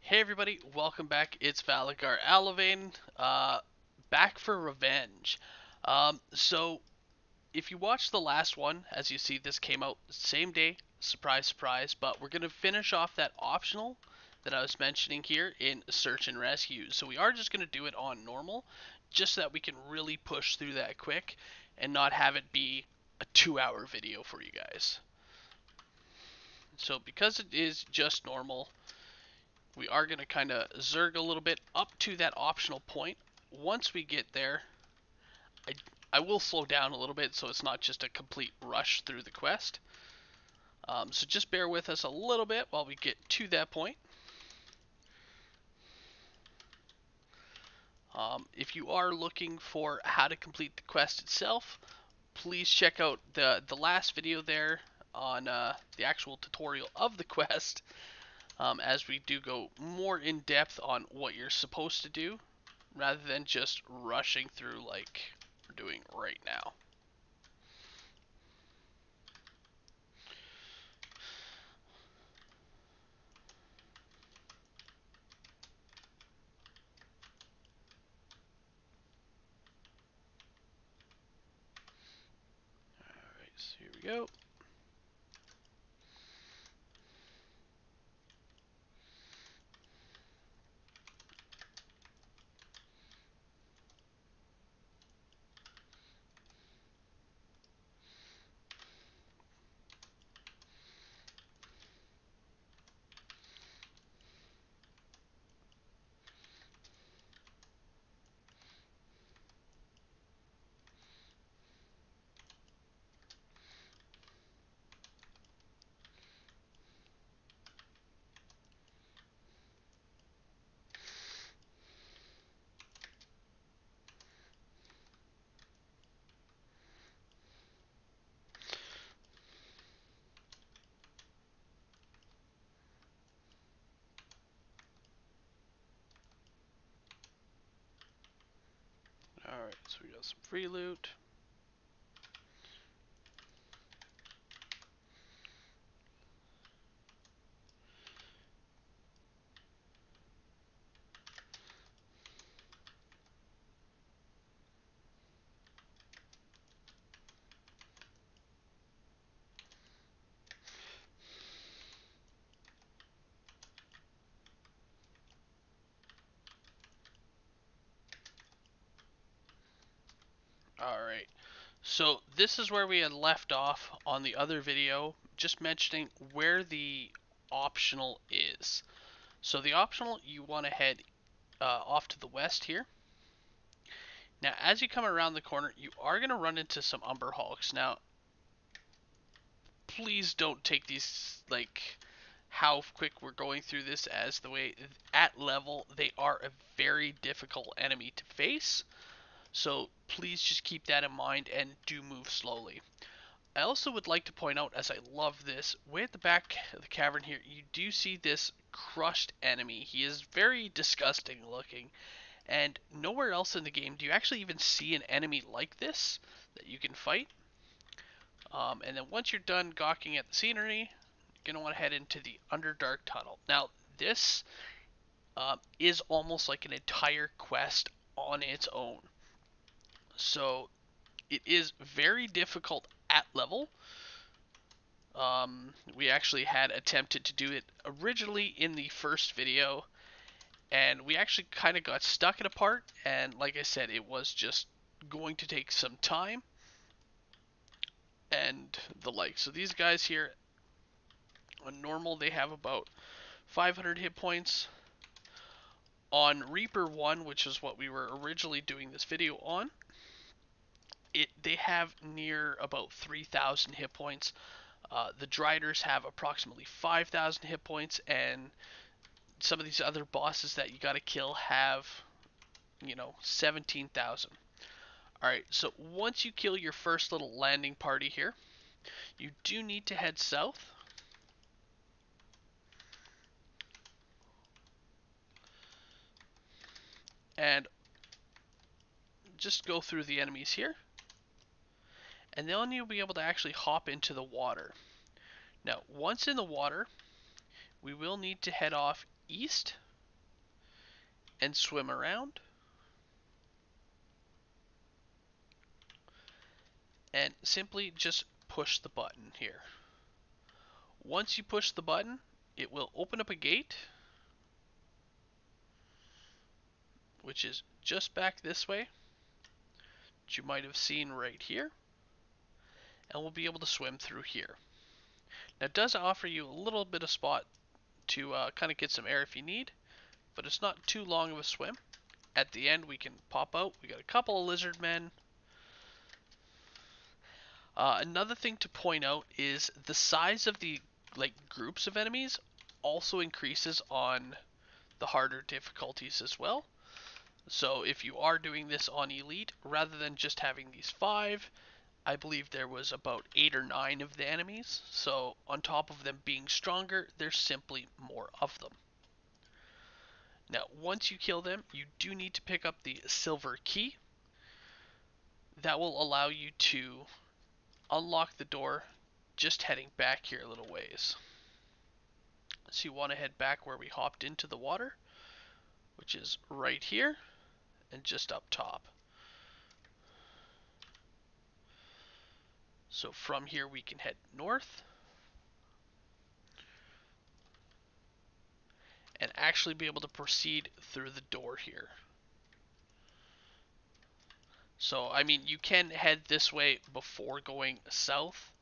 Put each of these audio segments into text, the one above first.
Hey everybody, welcome back. It's Valagar Aloevain, back for revenge. So if you watched the last one, as you see, this came out same day, surprise, surprise. But we're gonna finish off that optional that I was mentioning here in search and rescue. So we are just gonna do it on normal, just so that we can really push through that quick and not have it be a 2-hour video for you guys. So because it is just normal, we are going to kind of zerg a little bit up to that optional point. Once we get there, I, I will slow down a little bit so it's not just a complete rush through the quest. So just bear with us a little bit while we get to that point. If you are looking for how to complete the quest itself, please check out the last video there on the actual tutorial of the quest, as we do go more in depth on what you're supposed to do, rather than just rushing through like we're doing right now. Alright, so here we go. Alright, so we got some free loot. Alright, so this is where we had left off on the other video, just mentioning where the optional is. So the optional, you want to head off to the west here. Now, as you come around the corner, you are going to run into some Umber Hulks. Now, please don't take these, like, how quick we're going through this as the way at level. They are a very difficult enemy to face. So please just keep that in mind and do move slowly. I also would like to point out, as I love this, way at the back of the cavern here, you do see this crushed enemy. He is very disgusting looking, and nowhere else in the game do you actually even see an enemy like this that you can fight. And then once you're done gawking at the scenery, you're going to want to head into the Underdark Tunnel. Now, this is almost like an entire quest on its own. So it is very difficult at level. We actually had attempted to do it originally in the first video, and we actually kind of got stuck in a part, and like I said, it was just going to take some time and the like. So these guys here, on normal, they have about 500 hit points. On Reaper 1, which is what we were originally doing this video on, they have near about 3,000 hit points. The Driders have approximately 5,000 hit points, and some of these other bosses that you gotta kill have, 17,000. Alright, so once you kill your first little landing party here, you do need to head south. And just go through the enemies here. And then you'll be able to actually hop into the water. Now, once in the water, we will need to head off east and swim around. And simply just push the button here. Once you push the button, it will open up a gate, which is just back this way, which you might have seen right here, and we'll be able to swim through here. Now it does offer you a little bit of spot to kind of get some air if you need, but it's not too long of a swim. At the end we can pop out. We got a couple of lizard men. Another thing to point out is the size of the groups of enemies also increases on the harder difficulties as well. So if you are doing this on Elite, rather than just having these 5, I believe there was about 8 or 9 of the enemies. So on top of them being stronger, there's simply more of them. Now, once you kill them, you do need to pick up the silver key. That will allow you to unlock the door just heading back here a little ways. So you want to head back where we hopped into the water, which is right here and just up top. So from here we can head north and actually be able to proceed through the door here. So, I mean, you can head this way before going south,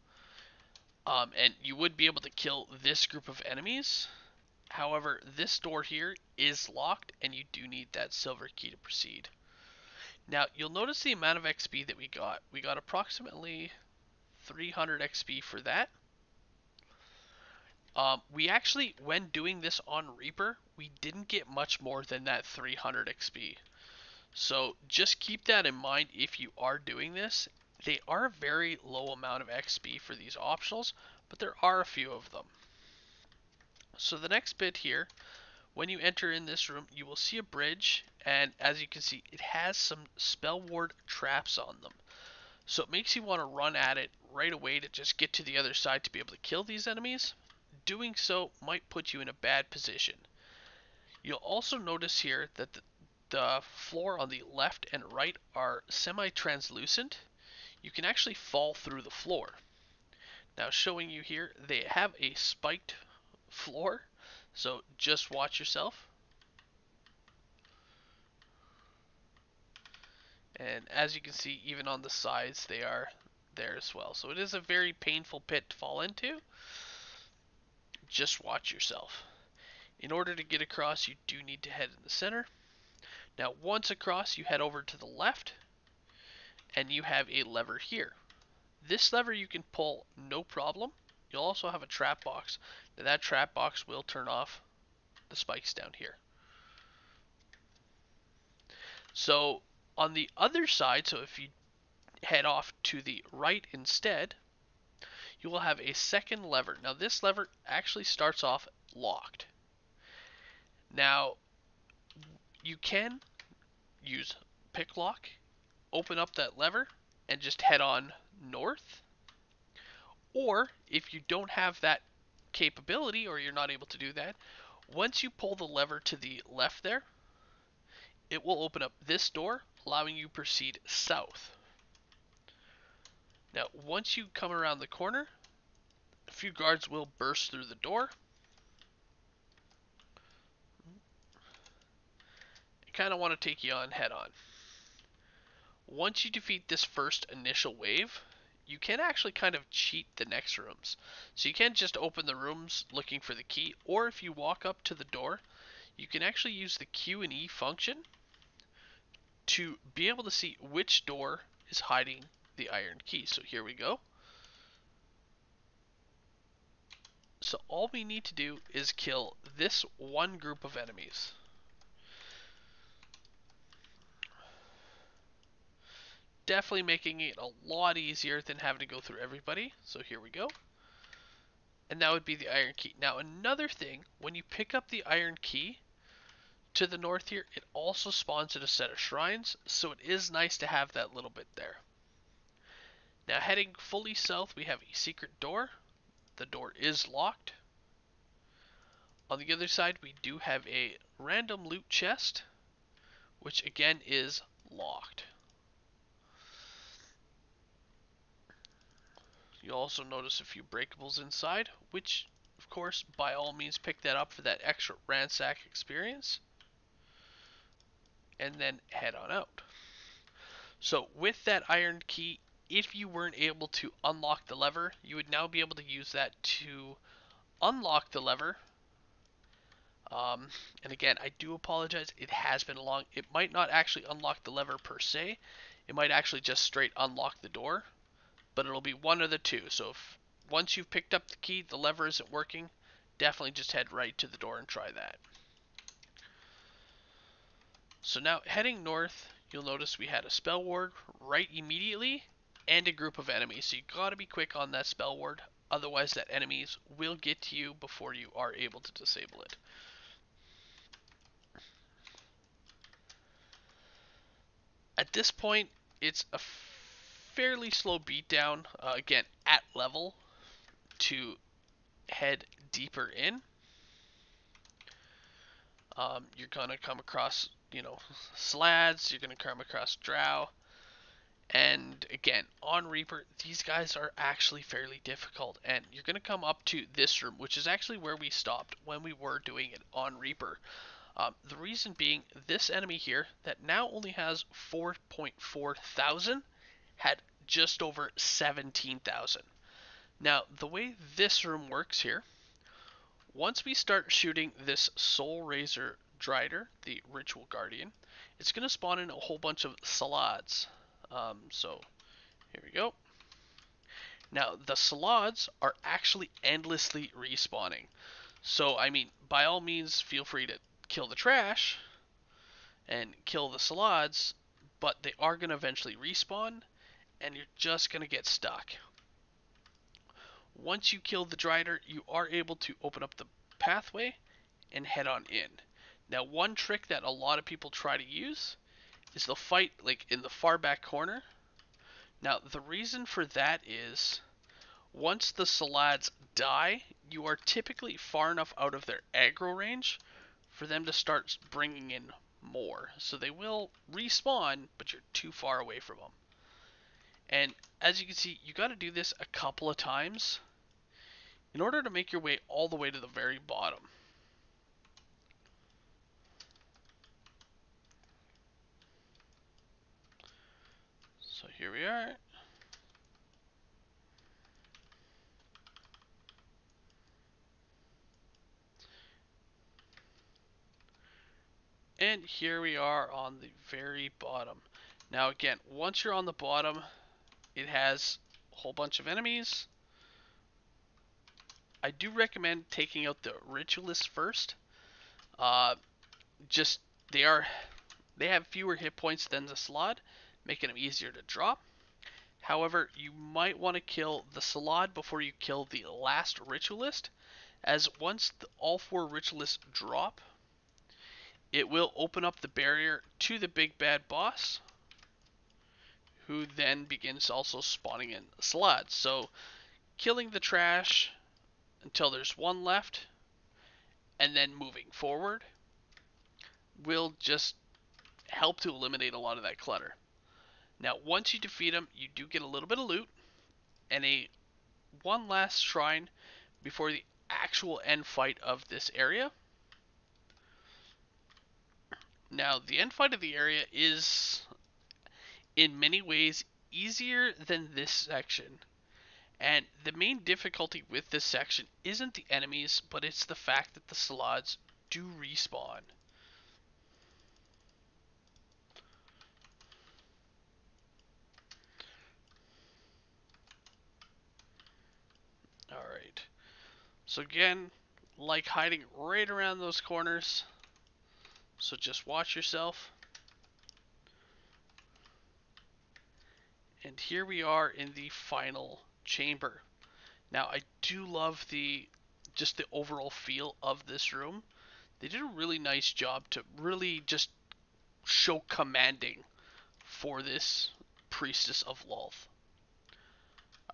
and you would be able to kill this group of enemies. However, this door here is locked, and you do need that silver key to proceed. Now, you'll notice the amount of XP that we got. We got approximately 300 XP for that. We actually, when doing this on Reaper, we didn't get much more than that 300 XP. So just keep that in mind if you are doing this. They are a very low amount of XP for these optionals, but there are a few of them. So the next bit here, when you enter in this room, you will see a bridge, and as you can see, it has some spell ward traps on them. So it makes you want to run at it right away to just get to the other side to be able to kill these enemies. Doing so might put you in a bad position. You'll also notice here that the floor on the left and right are semi-translucent. You can actually fall through the floor. Now showing you here, they have a spiked floor, so just watch yourself. And as you can see, even on the sides, they are there as well. So it is a very painful pit to fall into. Just watch yourself. In order to get across, you do need to head in the center. Now once across, you head over to the left, and you have a lever here. This lever you can pull no problem. You'll also have a trap box. Now that trap box will turn off the spikes down here. So on the other side, so if you head off to the right instead, you will have a second lever. Now this lever actually starts off locked. Now you can use pick lock, open up that lever, and just head on north. Or if you don't have that capability, or you're not able to do that, once you pull the lever to the left there, it will open up this door, allowing you to proceed south. Now, once you come around the corner, a few guards will burst through the door. You kind of want to take you on head on. Once you defeat this first initial wave, you can actually kind of cheat the next rooms. So you can't just open the rooms looking for the key, or if you walk up to the door, you can actually use the Q and E function to be able to see which door is hiding the iron key. So here we go. So all we need to do is kill this one group of enemies. Definitely making it a lot easier than having to go through everybody. So here we go. And that would be the iron key. Now another thing, when you pick up the iron key to the north here, it also spawns at a set of shrines. So it is nice to have that little bit there. Now heading fully south, we have a secret door. The door is locked. On the other side, we do have a random loot chest. which again is locked. You'll also notice a few breakables inside, which, of course, by all means pick that up for that extra ransack experience, and then head on out. So with that iron key, if you weren't able to unlock the lever, you would now be able to use that to unlock the lever. And again, I do apologize, it has been long. It might not actually unlock the lever per se, it might actually just straight unlock the door, but it'll be one of the two. So if once you've picked up the key, the lever isn't working, definitely just head right to the door and try that. So now heading north, you'll notice we had a spell ward right immediately and a group of enemies. So you gotta be quick on that spell ward, otherwise that enemies will get to you before you are able to disable it. At this point, it's a fairly slow beatdown, again, at level, to head deeper in. You're going to come across, slads, you're going to come across drow, and again, on Reaper, these guys are actually fairly difficult, and you're going to come up to this room, which is actually where we stopped when we were doing it on Reaper. The reason being, this enemy here, that now only has 4.4 thousand, had just over 17,000. Now, the way this room works here, once we start shooting this Soul Razor Drider, the Ritual Guardian, it's going to spawn in a whole bunch of Salads. So, here we go. Now, the Salads are actually endlessly respawning. So, I mean, by all means, feel free to kill the trash and kill the Salads, but they are going to eventually respawn, and you're just going to get stuck. Once you kill the Drider, you are able to open up the pathway and head on in. Now, one trick that a lot of people try to use is they'll fight like in the far back corner. Now, the reason for that is once the Salads die, you are typically far enough out of their aggro range for them to start bringing in more. So they will respawn, but you're too far away from them. And as you can see, you got to do this a couple of times in order to make your way all the way to the very bottom. So here we are. And here we are on the very bottom. Now again, once you're on the bottom, it has a whole bunch of enemies. I do recommend taking out the Ritualists first. Just they have fewer hit points than the Salad, making them easier to drop. However, you might want to kill the Salad before you kill the last Ritualist, as once all 4 Ritualists drop, it will open up the barrier to the big bad boss, who then begins also spawning in Salads. So killing the trash until there's one left, and then moving forward, will just help to eliminate a lot of that clutter. Now, once you defeat them, you do get a little bit of loot and one last shrine before the actual end fight of this area. Now, the end fight of the area is in many ways easier than this section. And the main difficulty with this section isn't the enemies, but it's the fact that the Salads do respawn. Alright. So again, like hiding right around those corners. So just watch yourself. And here we are in the final chamber. Now I do love just the overall feel of this room. They did a really nice job to really just show commanding for this Priestess of Lolth.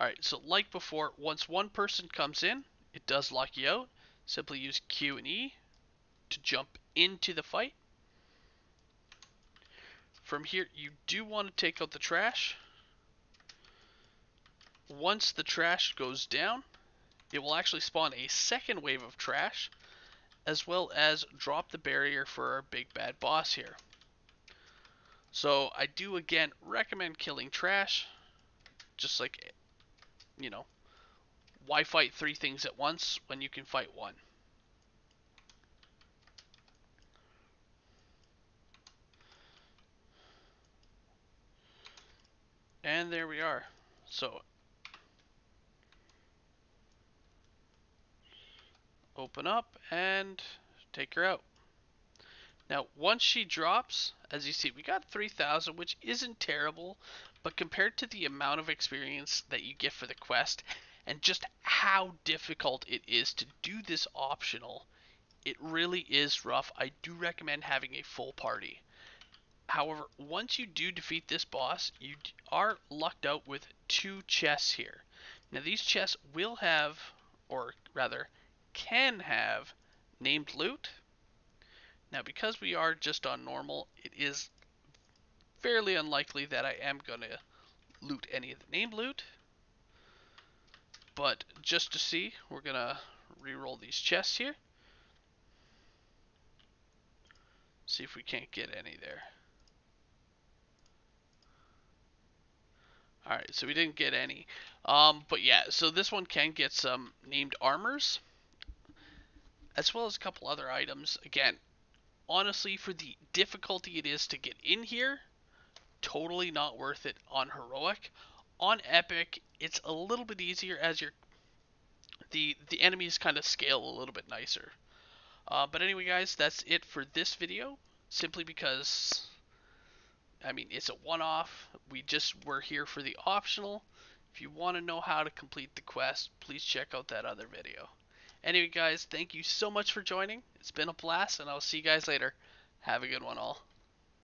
Alright, so like before, once one person comes in, it does lock you out. Simply use Q and E to jump into the fight. From here, you do want to take out the trash. Once the trash goes down, it will actually spawn a second wave of trash, as well as drop the barrier for our big bad boss here. So I do again recommend killing trash, just like, you know, why fight three things at once when you can fight one? And there we are. So open up and take her out. Now, once she drops, as you see, we got 3,000, which isn't terrible, but compared to the amount of experience that you get for the quest, and just how difficult it is to do this optional, it really is rough. I do recommend having a full party. However, once you do defeat this boss, you are lucked out with 2 chests here. Now, these chests will have, or rather, can have, named loot. Now, because we are just on normal, it is fairly unlikely that I am going to loot any of the named loot. But just to see, we're going to re-roll these chests here. See if we can't get any there. Alright, so we didn't get any. But yeah, so this one can get some named armors, as well as a couple other items. Again, honestly, for the difficulty it is to get in here, totally not worth it on heroic. On epic, it's a little bit easier as the enemies kind of scale a little bit nicer. But anyway, guys, that's it for this video. Simply because, I mean, it's a one-off. We just were here for the optional. If you want to know how to complete the quest, please check out that other video. Anyway, guys, thank you so much for joining. It's been a blast, and I'll see you guys later. Have a good one, all.